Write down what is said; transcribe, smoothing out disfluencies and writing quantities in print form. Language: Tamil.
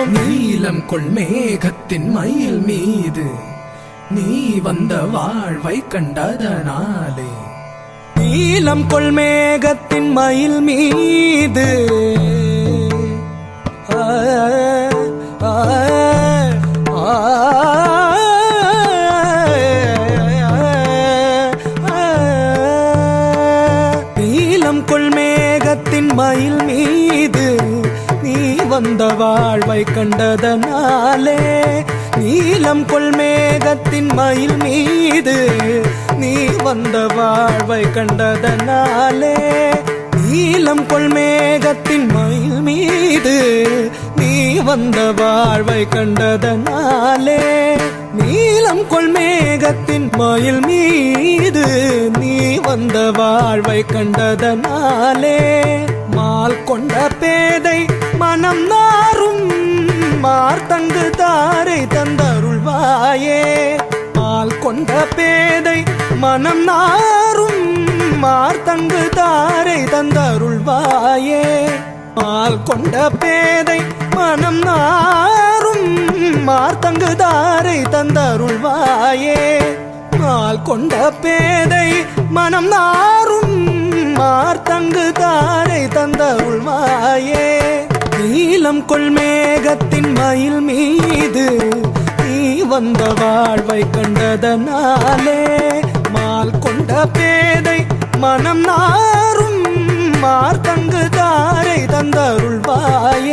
நீலம் கொள் மேகத்தின் மயில் மீது நீ வந்த வாழ்வை கண்டதனாலே. நீலம் கொள் மேகத்தின் மயில் மீது நீலம் கொள் மேகத்தின் மயில் மீது நீ வந்த வாழ்வை கண்டதனாலே. நீலம் கொள் மேகத்தின் மயில் மீது நீ வந்த வாழ்வை கண்டதனாலே. நீலம் கொள் மேகத்தின் மயில் மீது நீ வந்த வாழ்வை கண்டதனாலே. நீலம் கொள் மேகத்தின் மயில் மீது நீ வந்த வாழ்வை கண்டதனாலே. மால் கொண்ட பேதை மனம் நாரும் மார்த்தங்கு தாரை தந்தருள்வாயே. மால் கொண்ட பேதை மனம் நாரும் மார்த்தங்கு தாரை தந்தருள்வாயே. மால் கொண்ட பேதை மனம் நாரும் மார்த்தங்கு தாரை தந்தருள்வாயே. மால் கொண்ட பேதை மனம் நாரும் மார்த்தங்கு தாரை தந்தருள்வாயே. நீலம் கொள் மேகத்தின் மயில் மீது நீ வந்த வாழ்வை கண்டதனாலே. மால் கொண்ட பேதை மனம் நாரும் மார்த்தங்கு தாரை தந்தருள்வாயே.